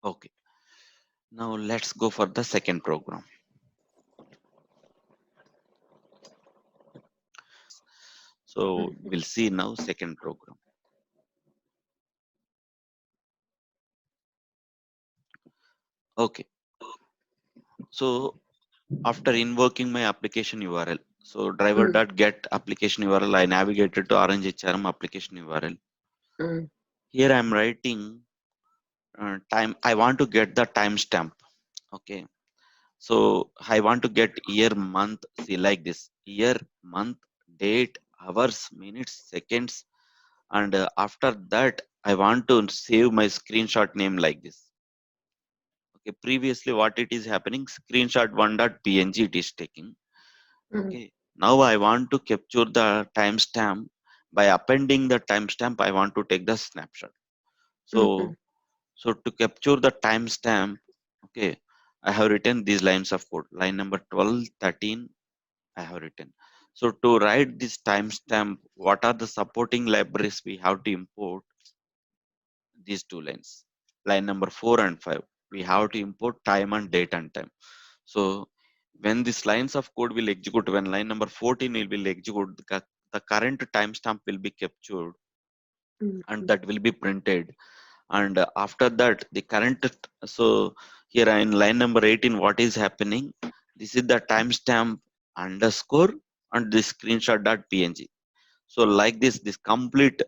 Okay, now let's go for the second program. So we'll see now second program. Okay, so after invoking my application URL, so driver.get application URL, I navigated to Orange HRM application URL. Here I'm writing time. I want to get the timestamp. Okay, so I want to get year, month. See like this: year, month, date, hours, minutes, seconds, and after that I want to save my screenshot name like this. Okay, previously what it is happening, screenshot one.png it is taking. Okay, now I want to capture the timestamp. By appending the timestamp, I want to take the snapshot. So to capture the timestamp, okay, I have written these lines of code. Line number 12, 13, I have written. So to write this timestamp, what are the supporting libraries we have to import? These two lines. Line number 4 and 5. We have to import time and date and time. So when these lines of code will execute, when line number 14 will execute, the current timestamp will be captured and that will be printed. And after that, the current, so here in line number 18, what is happening? This is the timestamp underscore and the screenshot.png. So like this complete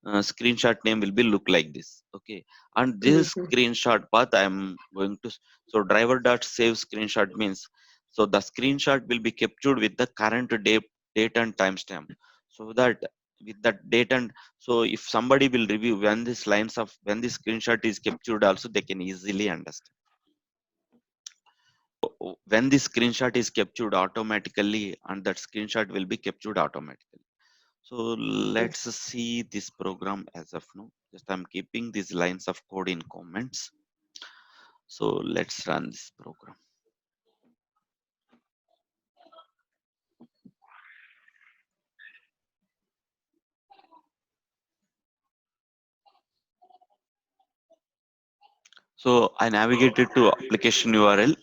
screenshot name will be look like this. Okay, and this screenshot path I am going to, so driver dot save screenshot means, so the screenshot will be captured with the current date and timestamp, so that with that date and, so if somebody will review when this lines of, when this screenshot is captured also, they can easily understand. When the screenshot is captured automatically, and that screenshot will be captured automatically. So let's see this program as of now. Just I'm keeping these lines of code in comments. So let's run this program. So I navigated to application URL,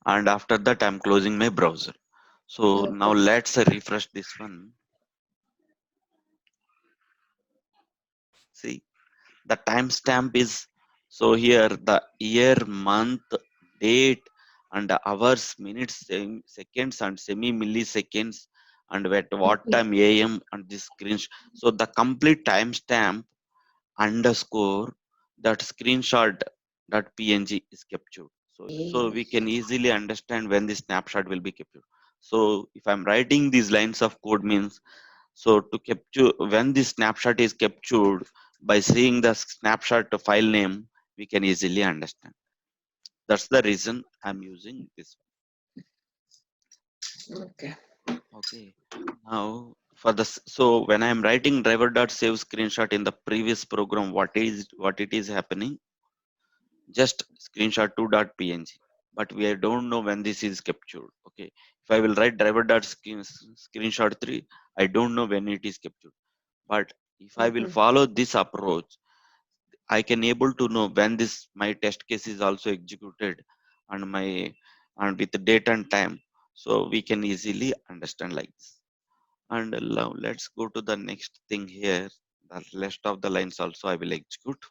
and after that I'm closing my browser. So now let's refresh this one. See, the timestamp is, so here the year, month, date, and the hours, minutes, seconds, and semi milliseconds, and at what time AM, and this screen. So the complete timestamp underscore that screenshot that PNG is captured. So we can easily understand when the snapshot will be captured. So if I'm writing these lines of code means, so to capture, when the snapshot is captured, by seeing the snapshot file name, we can easily understand. That's the reason I'm using this. Okay. Now for the, so when I'm writing driver.save screenshot in the previous program, what it is happening? Just screenshot 2.png. But we don't know when this is captured. Okay. If I will write driver.screenshot 3, I don't know when it is captured. But if I will follow this approach, I can able to know when this my test case is also executed, and my, and with the date and time. So we can easily understand like this. And now let's go to the next thing here. The rest of the lines also I will execute.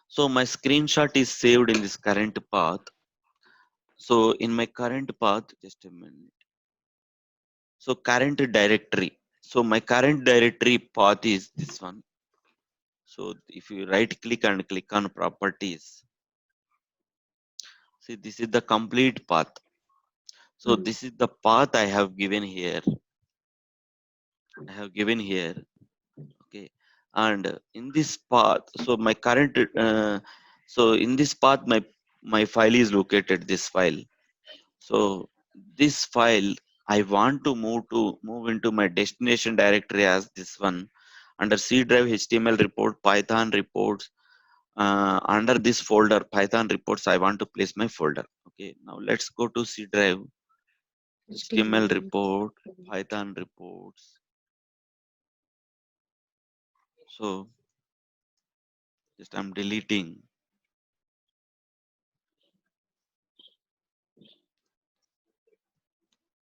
So my screenshot is saved in this current path. So in my current path, just a minute. So current directory. So my current directory path is this one. So if you right click and click on properties, see this is the complete path. So this is the path I have given here. I have given here. Okay, and in this path, so my current, so in this path, my file is located. This file. So this file I want to move into my destination directory as this one, under C drive HTML report, Python reports. Under this folder Python reports, I want to place my folder. Okay, now let's go to C drive, HTML report, Python reports. So just I'm deleting.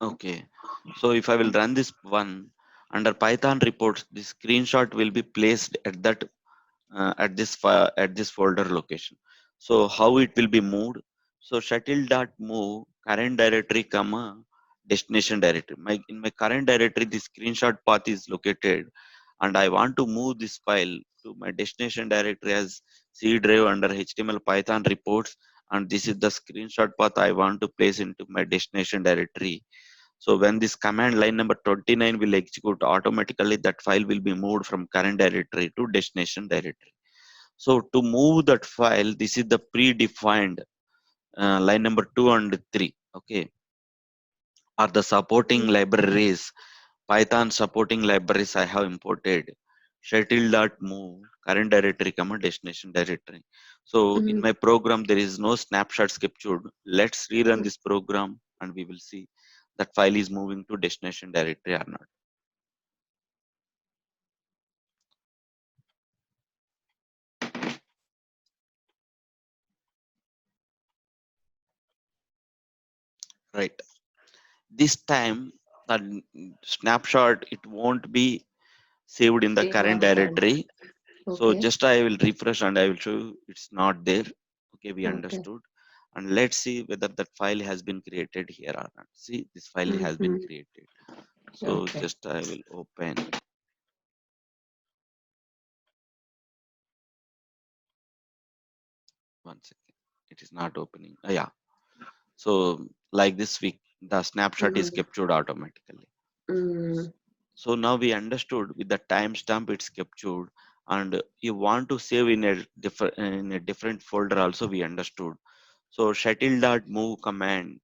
Okay. So if I will run this one under Python reports, the screenshot will be placed at that at this folder location. So how it will be moved? So shuttle dot move current directory comma destination directory. In my current directory, the screenshot path is located, and I want to move this file to my destination directory as C drive under HTML Python reports, and this is the screenshot path I want to place into my destination directory. So when this command line number 29 will execute automatically, that file will be moved from current directory to destination directory. So to move that file, this is the predefined line number 2 and 3. Okay, are the supporting Mm-hmm. libraries, Python supporting libraries I have imported. Shuttle.move current directory comma destination directory. So in my program there is no snapshot captured. Let's rerun this program and we will see that file is moving to destination directory or not. Right. This time that snapshot it won't be saved in the Save current on current. directory. So Okay. just I will refresh and I will show you it's not there. Okay, we Okay. understood. And let's see whether that file has been created here or not. See, this file has been Mm-hmm. created. So Okay. just I will open one second. It is not opening. Yeah. So like this week, the snapshot is Mm-hmm. captured automatically. Mm-hmm. So now we understood with the timestamp it's captured, and you want to save in a different folder also we understood. So shuttle.move command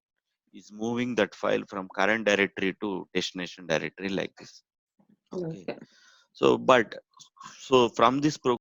is moving that file from current directory to destination directory like this. Okay. Okay. So but so from this program